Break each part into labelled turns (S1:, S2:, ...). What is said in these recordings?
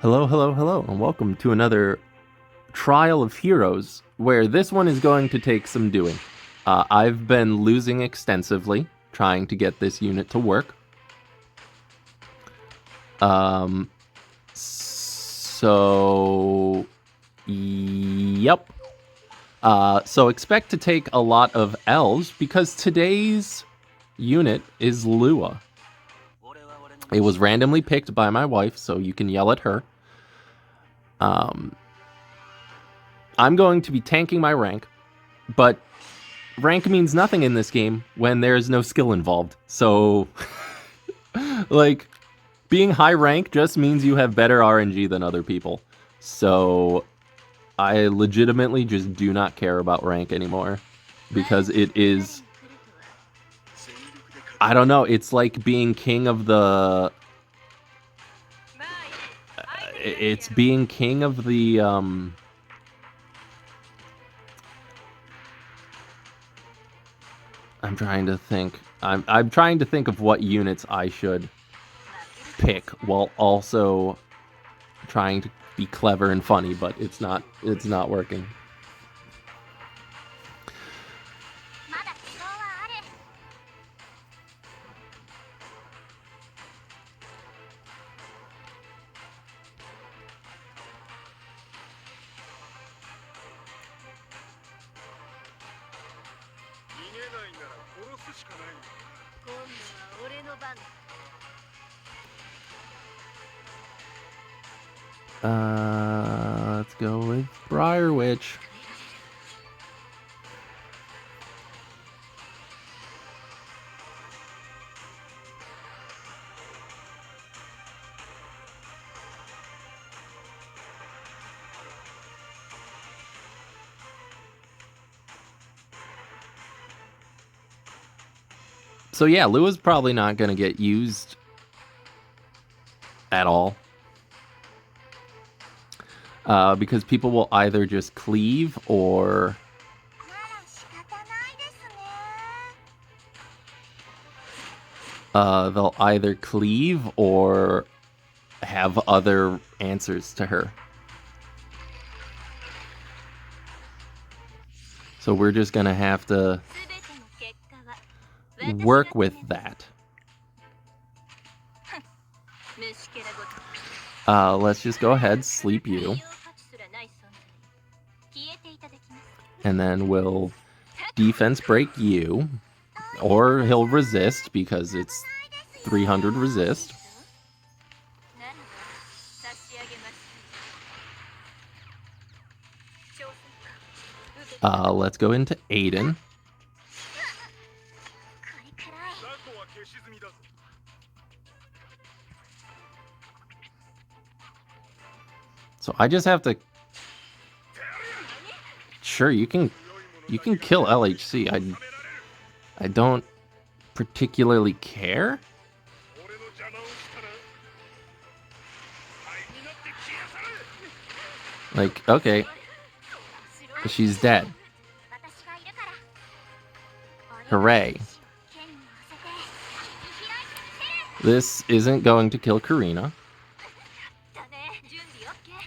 S1: Hello, hello, hello, and welcome to another Trial of Heroes, where this one is going to take some doing. I've been losing extensively trying to get this unit to work. Yep. So expect to take a lot of L's because today's unit is Lua. It was randomly picked by my wife, so you can yell at her. I'm going to be tanking my rank, but rank means nothing in this game when there's no skill involved. So, like, being high rank just means you have better RNG than other people. So, I legitimately just do not care about rank anymore because it is, I don't know, it's like being king of the, it's being king of the, I'm trying to think. I'm trying to think of what units I should pick while also trying to be clever and funny, but it's not working. Let's go with Briar Witch. So yeah, Lua's probably not going to get used at all. Because people will either just cleave or they'll either cleave or have other answers to her. So we're just gonna have to work with that. Let's just go ahead, sleep you. And then we'll defense break you. Or he'll resist because it's 300 resist. Let's go into Aiden. So I just have to. Sure, you can kill LHC. I don't particularly care. Like, okay, she's dead. Hooray. This isn't going to kill Karina.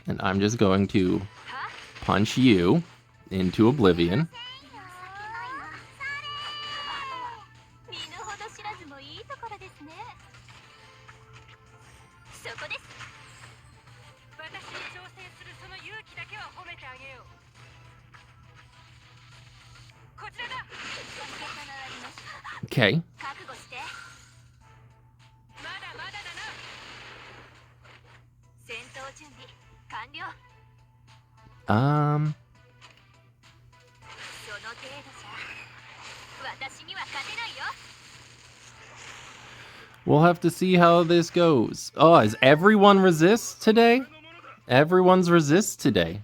S1: And I'm just going to punch you into oblivion. Okay. We'll have to see how this goes. Oh, is everyone resist today? Everyone's resist today.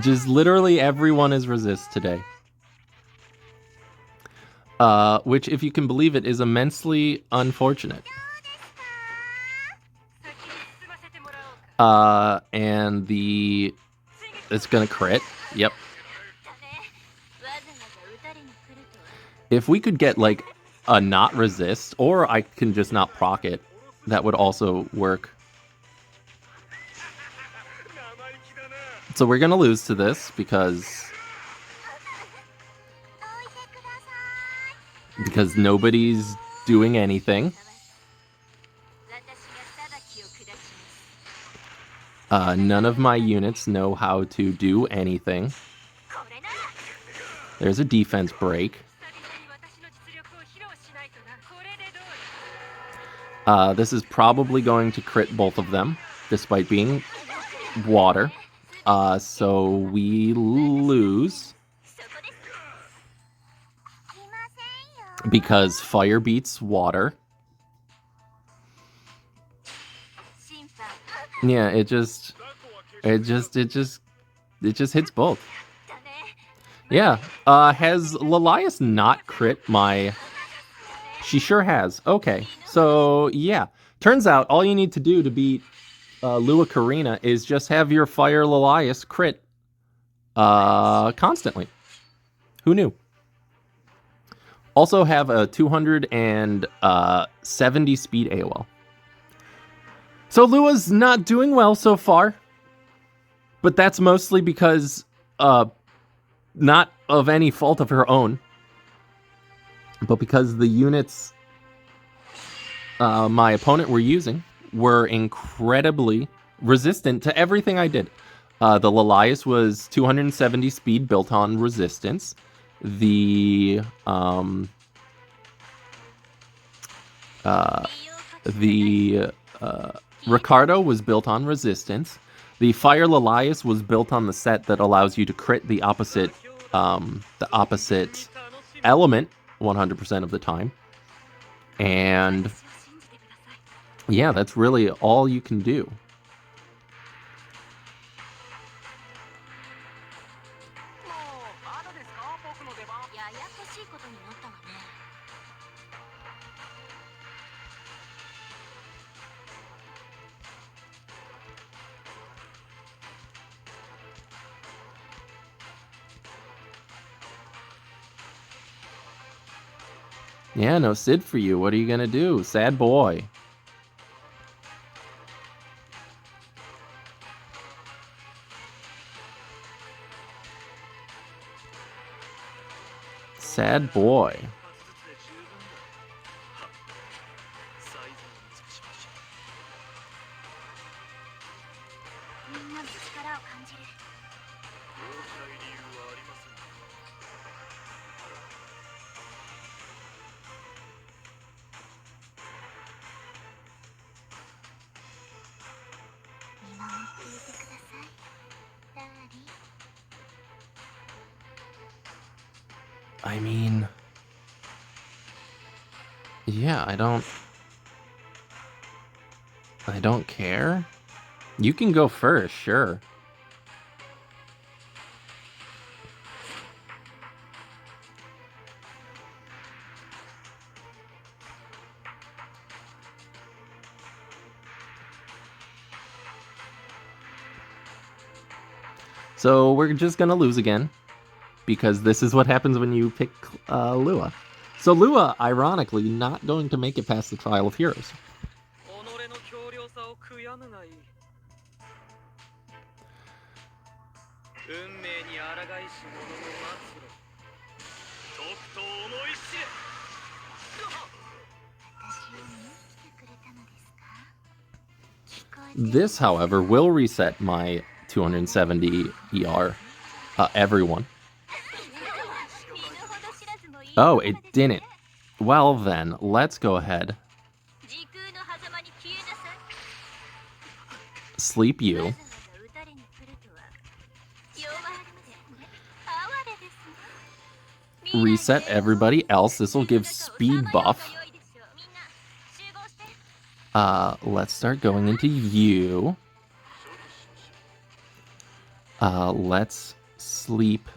S1: Just literally everyone is resist today. Which, if you can believe it, is immensely unfortunate. And it's gonna crit. Yep. If we could get, like, a not resist, or I can just not proc it, that would also work. So we're gonna lose to this because nobody's doing anything. None of my units know how to do anything. There's a defense break. This is probably going to crit both of them, despite being water. So we lose. Because fire beats water. Yeah, it just hits both. Yeah. Has Lilias not crit my... She sure has. Okay. So, yeah. Turns out all you need to do to beat Lua Karina is just have your Fire Lilias crit constantly. Who knew? Also have a 270 speed AOL. So Lua's not doing well so far. But that's mostly because not of any fault of her own. But because the units my opponent were using were incredibly resistant to everything I did. The Lilias was 270 speed built on resistance. The Ricardo was built on resistance. The Fire Lilias was built on the set that allows you to crit the opposite element 100% of the time. And yeah, that's really all you can do. Yeah, no Sid for you. What are you gonna do? Sad boy. Sad boy. I mean, yeah, I don't care. You can go first, sure. So we're just gonna lose again, because this is what happens when you pick Lua. So Lua, ironically, not going to make it past the Trial of Heroes. This, however, will reset my 270 ER. Everyone. Oh, it didn't. Well then, let's go ahead. Sleep you. Reset everybody else. This will give speed buff. Let's start going into you. Let's sleep.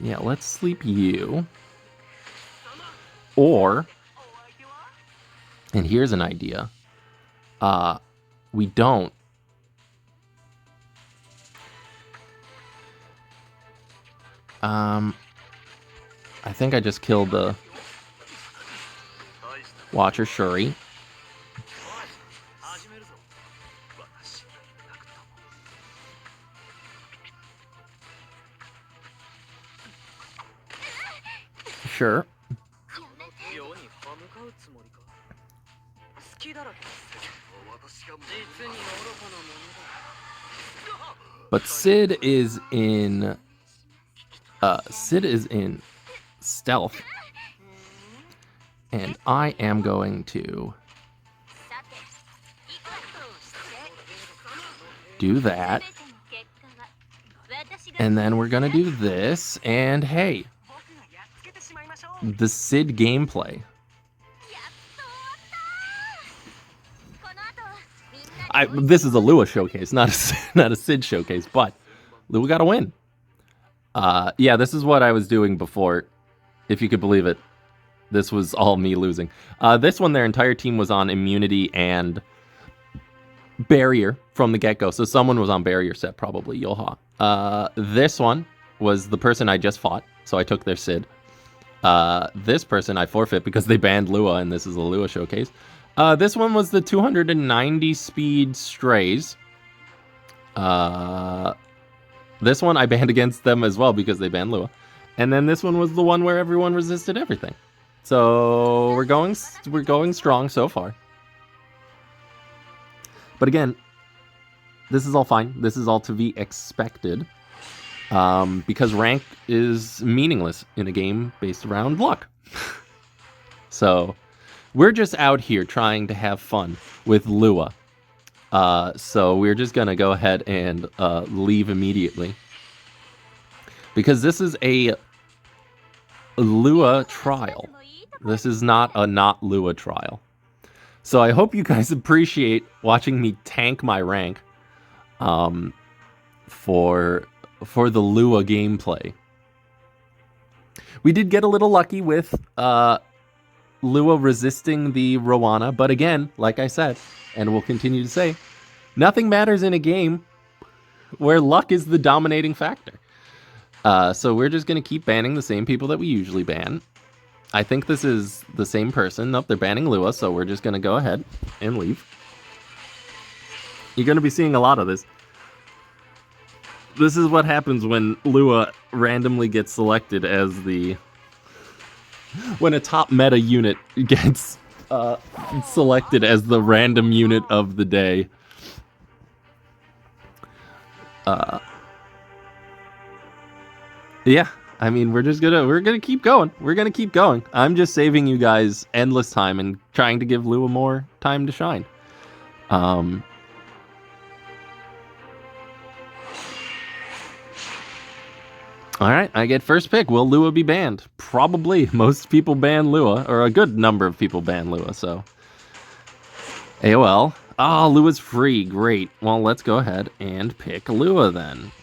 S1: Yeah, let's sleep you. Or, and here's an idea. We don't. I think I just killed the Watcher Shuri. Sure. But Sid is in stealth. And I am going to do that. And then we're going to do this. And hey, the Sid gameplay. This is a Lua showcase, not a Sid showcase, but Lua got a win. Yeah, this is what I was doing before, if you could believe it. This was all me losing. This one, their entire team was on immunity and barrier from the get-go. So someone was on barrier set, probably Yoha. This one was the person I just fought, so I took their Sid. This person I forfeit because they banned Lua, and this is a Lua showcase. This one was the 290 speed Strays. This one I banned against them as well because they banned Lua. And then this one was the one where everyone resisted everything. So we're going strong so far. But again, this is all fine. This is all to be expected. Because rank is meaningless in a game based around luck. So we're just out here trying to have fun with Lua. So we're just going to go ahead and leave immediately. Because this is a Lua trial. This is not a not Lua trial. So I hope you guys appreciate watching me tank my rank for the Lua gameplay. We did get a little lucky with Lua resisting the Rowana, but again, like I said, and we'll continue to say, nothing matters in a game where luck is the dominating factor. So we're just going to keep banning the same people that we usually ban. I think this is the same person. Nope, they're banning Lua, so we're just going to go ahead and leave. You're going to be seeing a lot of this. This is what happens when Lua randomly gets selected as the... when a top meta unit gets selected as the random unit of the day. Yeah, I mean, we're gonna keep going. We're gonna keep going. I'm just saving you guys endless time and trying to give Lua more time to shine. All right, I get first pick. Will Lua be banned? Probably. Most people ban Lua, or a good number of people ban Lua, so. AOL. Oh, Lua's free. Great. Well, let's go ahead and pick Lua then.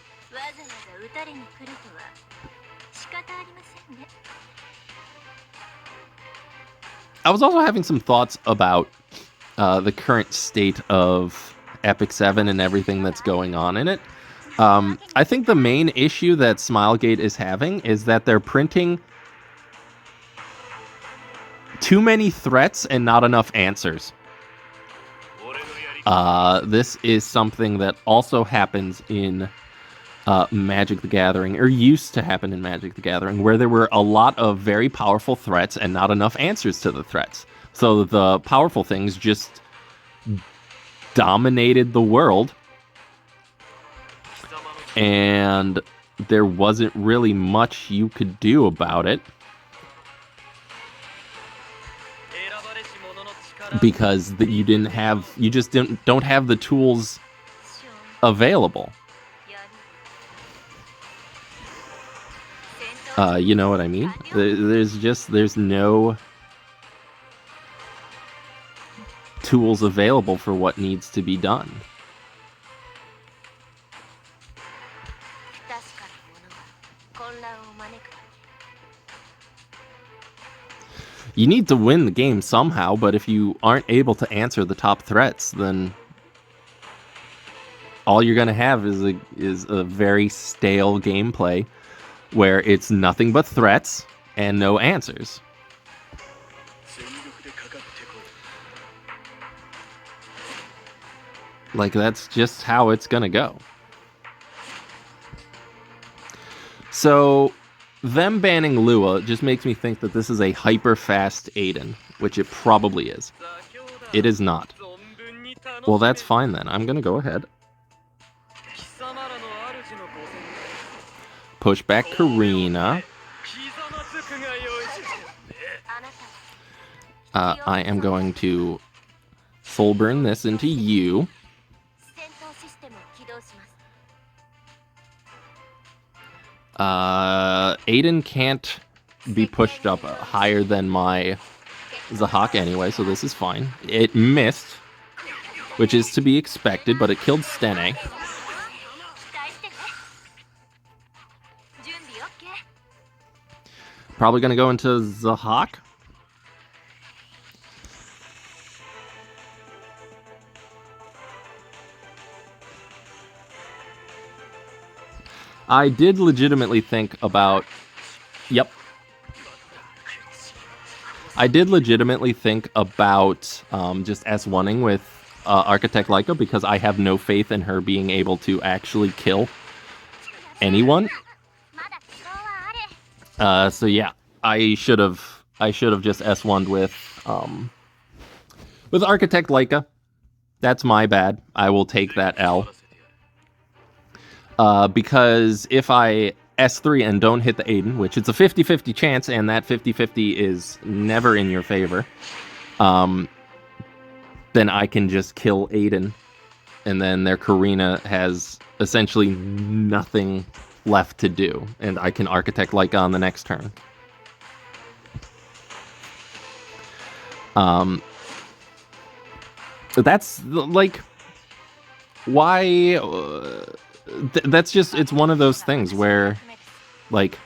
S1: I was also having some thoughts about the current state of EpicSeven and everything that's going on in it. I think the main issue that Smilegate is having is that they're printing too many threats and not enough answers. This is something that also happens in Magic the Gathering, or used to happen in Magic the Gathering, where there were a lot of very powerful threats and not enough answers to the threats. So the powerful things just dominated the world, and there wasn't really much you could do about it because you just don't have the tools available. You know what I mean? There's no tools available for what needs to be done. You need to win the game somehow, but if you aren't able to answer the top threats, then all you're going to have is a very stale gameplay where it's nothing but threats, and no answers. Like, that's just how it's gonna go. So, them banning Lua just makes me think that this is a hyper-fast Aiden, which it probably is. It is not. Well, that's fine then. I'm gonna go ahead. Push back Karina. I am going to full burn this into you. Aiden can't be pushed up higher than my Zahak anyway, so this is fine. It missed, which is to be expected, but it killed Stene. Probably gonna go into Zahak. I did legitimately think about... Yep. I did legitimately think about just S1ing with Architect Leica because I have no faith in her being able to actually kill anyone. So yeah, I should have just S1'd with Architect Leica. That's my bad. I will take that L. Because if I S3 and don't hit the Aiden, which it's a 50-50 chance, and that 50-50 is never in your favor, then I can just kill Aiden, and then their Karina has essentially nothing left to do, and I can Architect Leica on the next turn. That's, like, why... that's just, it's one of those things where, like,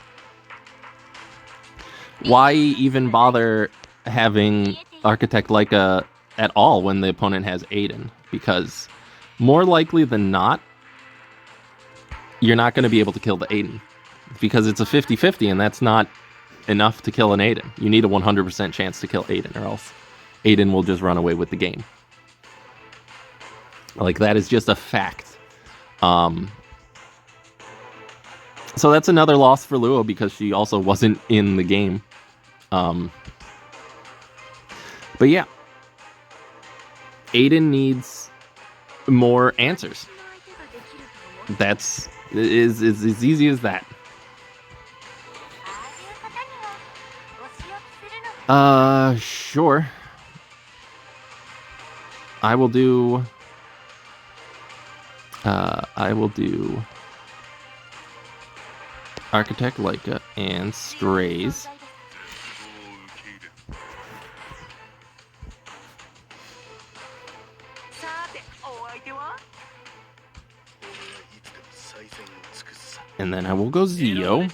S1: why even bother having Architect Leica at all when the opponent has Aiden? Because more likely than not, you're not going to be able to kill the Aiden. Because it's a 50-50, and that's not enough to kill an Aiden. You need a 100% chance to kill Aiden, or else Aiden will just run away with the game. Like, that is just a fact. So that's another loss for Lua because she also wasn't in the game. But yeah. Aiden needs more answers. That's is as easy as that. Sure. I will do Architect Leica and Strays. And then I will go Zio.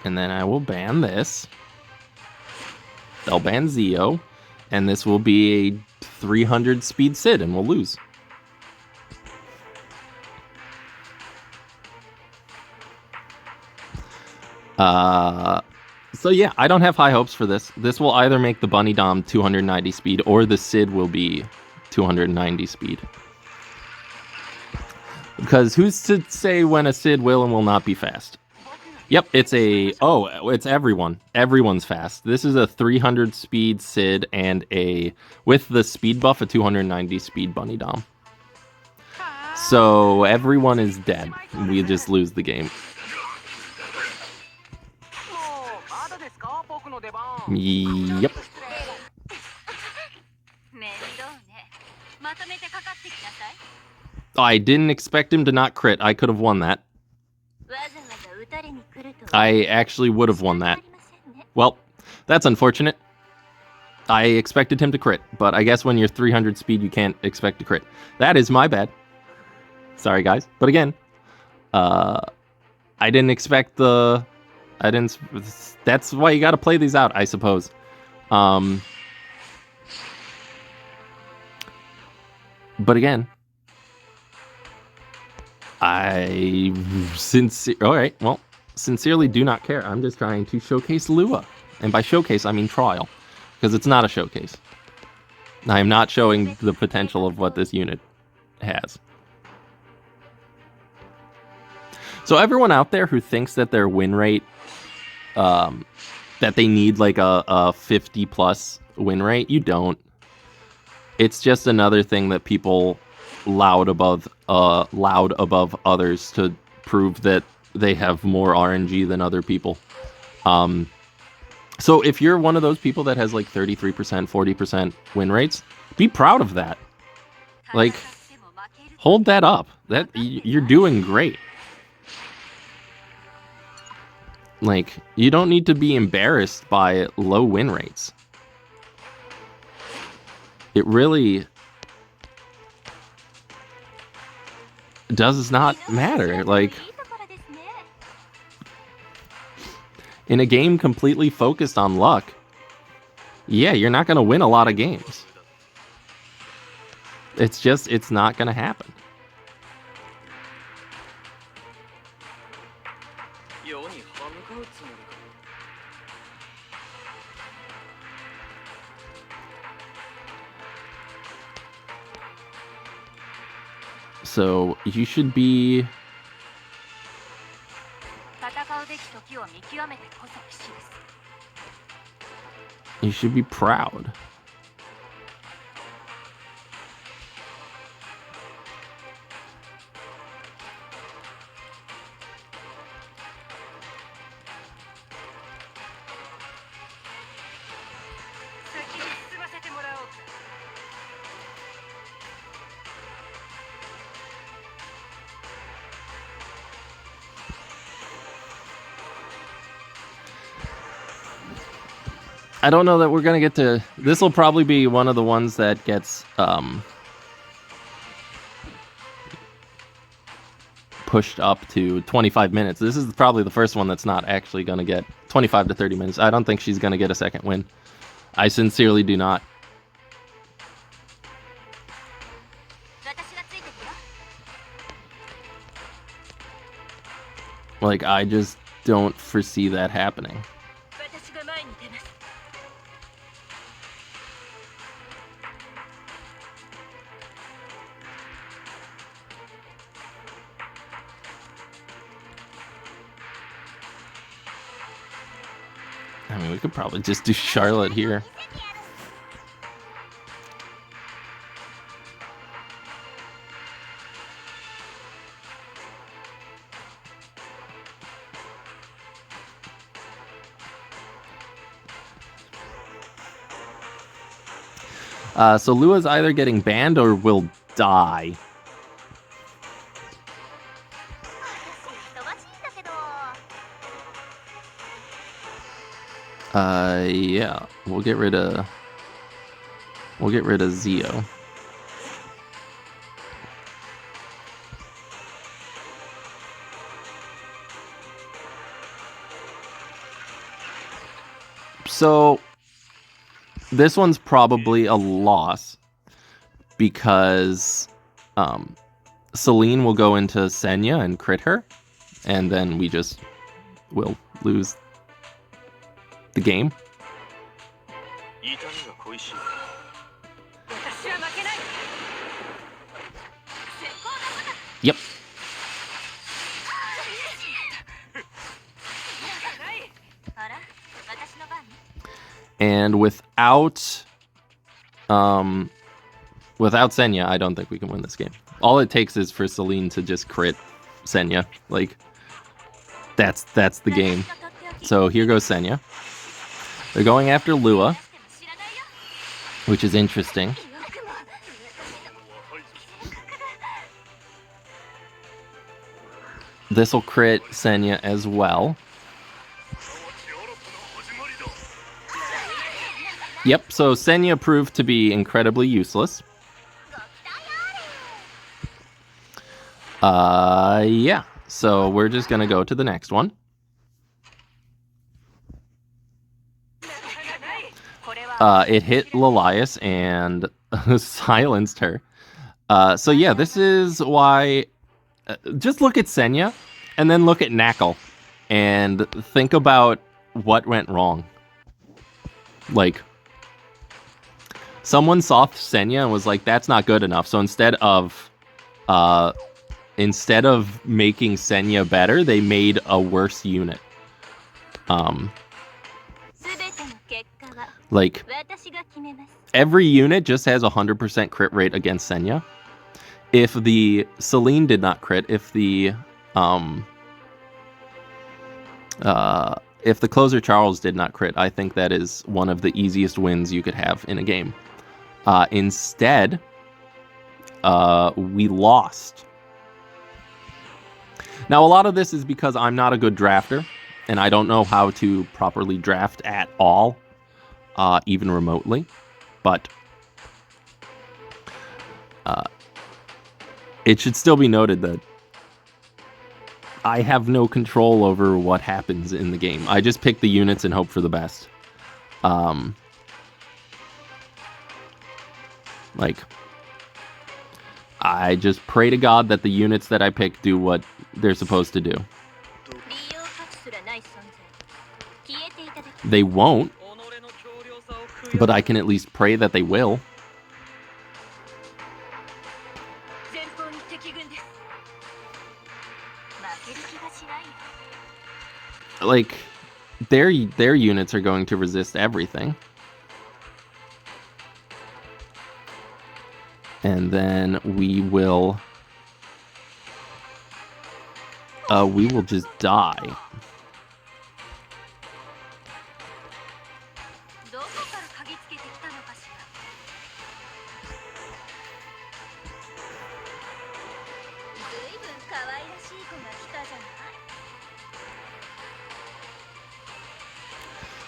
S1: And then I will ban this. They'll ban Zio. And this will be a 300 speed Sid, and we'll lose. So yeah, I don't have high hopes for this. This will either make the Bunny Dom 290 speed, or the Sid will be 290 speed. Because who's to say when a Sid will and will not be fast? Yep, it's a... Oh, it's everyone. Everyone's fast. This is a 300 speed Sid and a... With the speed buff, a 290 speed Bunny Dom. So everyone is dead. We just lose the game. Yep. I didn't expect him to not crit. I could have won that. I actually would have won that. Well, that's unfortunate. I expected him to crit, but I guess when you're 300 speed, you can't expect to crit. That is my bad. Sorry, guys. But again, I didn't expect the... That's why you gotta play these out, I suppose. But again, I sincerely do not care. I'm just trying to showcase Lua. And by showcase, I mean trial. Because it's not a showcase. I am not showing the potential of what this unit has. So everyone out there who thinks that their win rate, that they need like a 50 plus win rate, you don't. It's just another thing that people loud above others to prove that they have more RNG than other people. So if you're one of those people that has like 33%, 40% win rates, be proud of that. Like, hold that up. That you're doing great. Like, you don't need to be embarrassed by low win rates. It really does not matter. Like, in a game completely focused on luck, yeah, you're not going to win a lot of games. It's not going to happen. So you should be... You should be proud. I don't know that we're going to get to... This will probably be one of the ones that gets pushed up to 25 minutes. This is probably the first one that's not actually going to get 25 to 30 minutes. I don't think she's going to get a second win. I sincerely do not. Like, I just don't foresee that happening. I mean, we could probably just do Charlotte here. So Lua's either getting banned or will die. Yeah, we'll get rid of Zio. So this one's probably a loss because Celine will go into Senya and crit her, and then we just will lose the game. Yep. And without Senya, I don't think we can win this game. All it takes is for Celine to just crit Senya. Like, that's the game. So here goes Senya. They're going after Lua, which is interesting. This will crit Senya as well. Yep, so Senya proved to be incredibly useless. Yeah, so we're just gonna go to the next one. It hit Lilias and silenced her. So yeah, this is why just look at Senya, and then look at Knuckle, and think about what went wrong. Like, someone saw Senya and was like, "That's not good enough." So instead of making Senya better, they made a worse unit. Like, every unit just has 100% crit rate against Senya. If the Celine did not crit, if the closer Charles did not crit, I think that is one of the easiest wins you could have in a game. Instead, we lost. Now, a lot of this is because I'm not a good drafter, and I don't know how to properly draft at all, even remotely. But it should still be noted that I have no control over what happens in the game. I just pick the units and hope for the best. Like, I just pray to God that the units that I pick do what they're supposed to do. They won't, but I can at least pray that they will. Like, their units are going to resist everything. And then we will just die.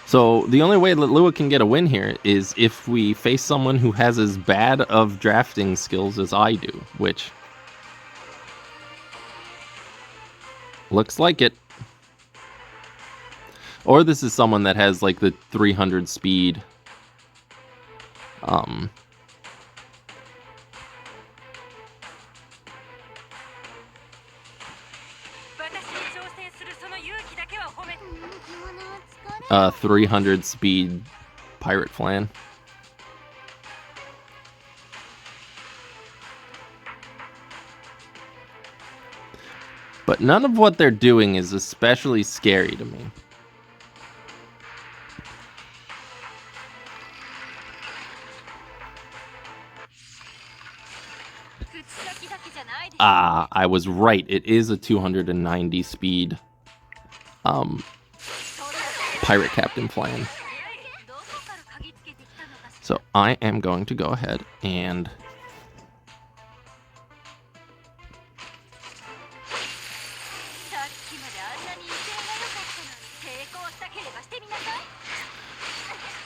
S1: So the only way that Lua can get a win here is if we face someone who has as bad of drafting skills as I do, which looks like it. Or this is someone that has like the 300 speed. Uh, 300 speed pirate flan. But none of what they're doing is especially scary to me. Ah, I was right. It is a 290 speed pirate captain flan. So I am going to go ahead and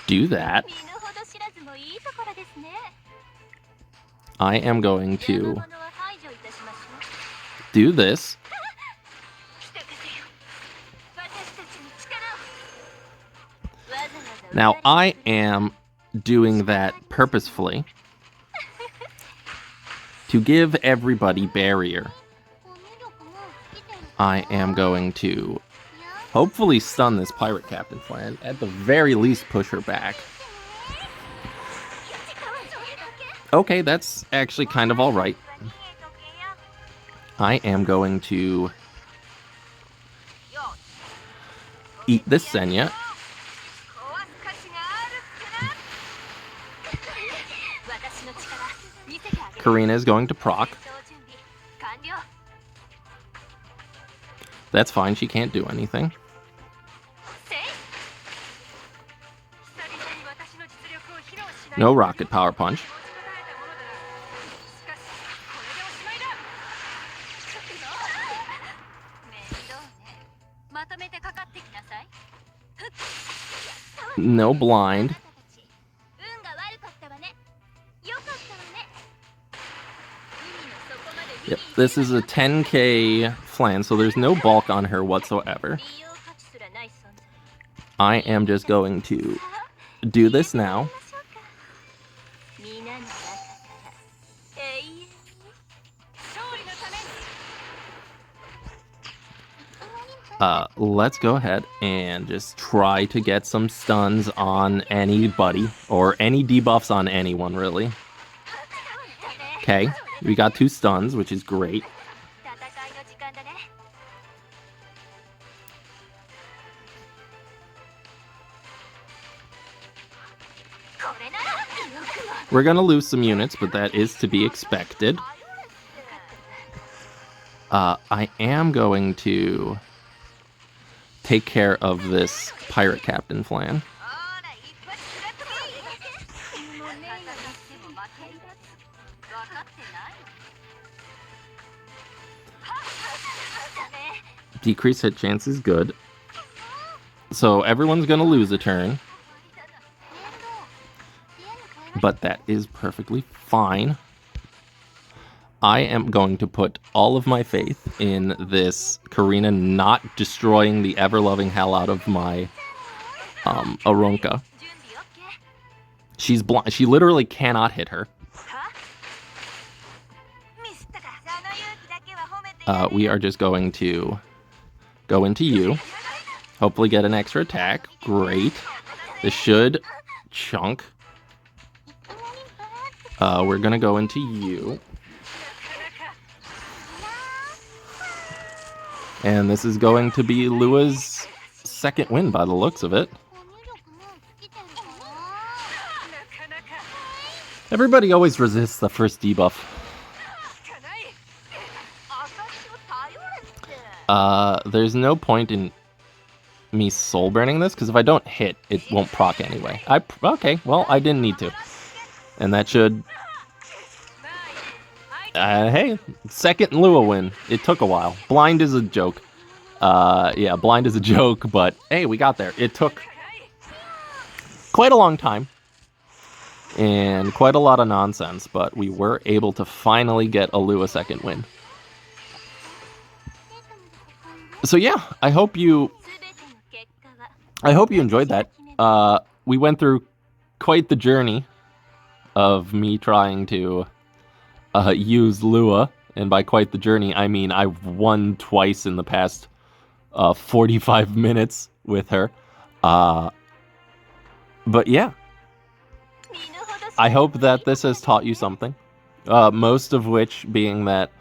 S1: do that. I am going to do this. Now, I am doing that purposefully to give everybody barrier. I am going to hopefully stun this pirate captain flan. At the very least, push her back. Okay, that's actually kind of alright. I am going to eat this Senya. Karina is going to proc. That's fine, she can't do anything. No rocket power punch. No blind. Yep, this is a 10k flan, so there's no bulk on her whatsoever. I am just going to do this now. Let's go ahead and just try to get some stuns on anybody, or any debuffs on anyone, really. Okay, we got 2 stuns, which is great. We're gonna lose some units, but that is to be expected. I am going to take care of this pirate captain flan. Decrease hit chance is good. So everyone's gonna lose a turn. But that is perfectly fine. I am going to put all of my faith in this Karina not destroying the ever-loving hell out of my Aronka. She's blind. She literally cannot hit her. We are just going to go into you. Hopefully get an extra attack. Great. This should chunk. We're gonna go into you. And this is going to be Lua's second win by the looks of it. Everybody always resists the first debuff. There's no point in me soul burning this, because if I don't hit, it won't proc anyway. Okay, well, I didn't need to. And that should... hey, second Lua win. It took a while. Blind is a joke. Yeah, blind is a joke, but hey, we got there. It took quite a long time and quite a lot of nonsense, but we were able to finally get a Lua second win. So yeah, I hope you enjoyed that. We went through quite the journey of me trying to use Lua, and by quite the journey, I mean I've won twice in the past 45 minutes with her. But yeah, I hope that this has taught you something. Most of which being that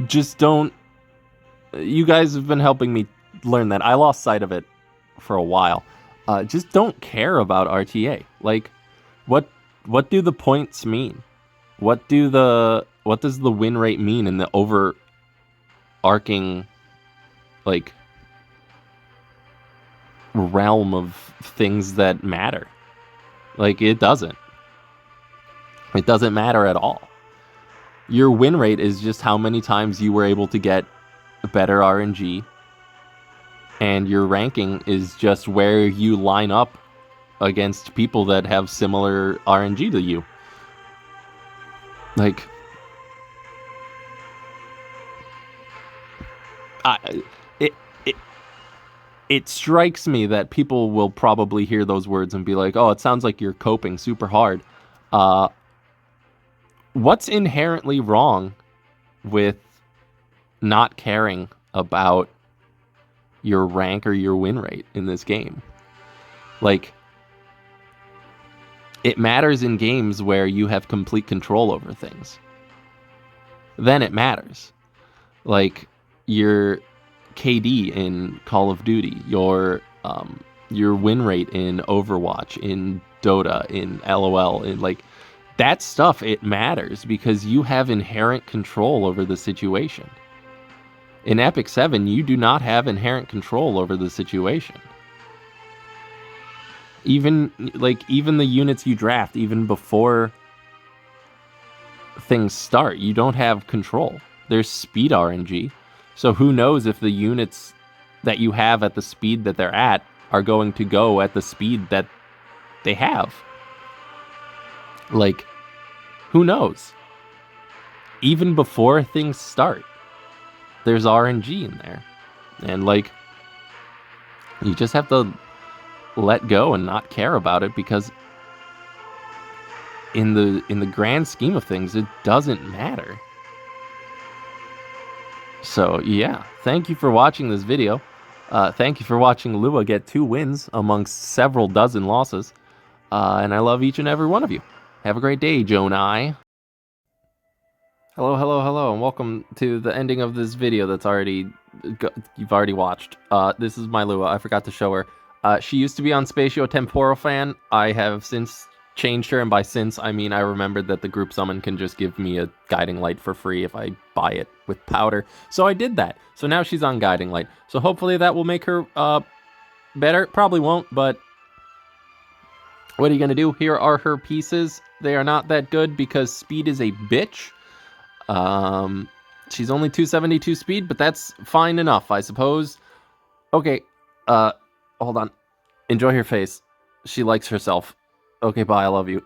S1: just don't... You guys have been helping me learn that. I lost sight of it for a while. Just don't care about RTA. Like, what do the points mean? What does the win rate mean in the overarching, like, realm of things that matter? Like, it doesn't. It doesn't matter at all. Your win rate is just how many times you were able to get better RNG, and your ranking is just where you line up against people that have similar RNG to you. Like, it strikes me that people will probably hear those words and be like, oh, it sounds like you're coping super hard. What's inherently wrong with not caring about your rank or your win rate in this game? Like, it matters in games where you have complete control over things. Then it matters. Like, your KD in Call of Duty, your win rate in Overwatch, in Dota, in LOL, in, like, that stuff, it matters because you have inherent control over the situation. In EpicSeven, you do not have inherent control over the situation. Even the units you draft, even before things start, you don't have control. There's speed RNG. So who knows if the units that you have at the speed that they're at are going to go at the speed that they have. Like, who knows? Even before things start, there's RNG in there. And, like, you just have to let go and not care about it, because in the grand scheme of things, it doesn't matter. So, yeah, thank you for watching this video. Thank you for watching Lua get 2 wins amongst several dozen losses. And I love each and every one of you. Have a great day, Jonai. Hello, hello, hello, and welcome to the ending of this video that's you've already watched. This is my Lua. I forgot to show her. She used to be on Spatio-Temporal Fan. I have since changed her, and by since, I mean I remembered that the group summon can just give me a guiding light for free if I buy it with powder. So I did that. So now she's on guiding light. So hopefully that will make her better. Probably won't, but what are you gonna do? Here are her pieces. They are not that good because speed is a bitch. She's only 272 speed, but that's fine enough, I suppose. Okay, hold on. Enjoy her face. She likes herself. Okay, bye, I love you.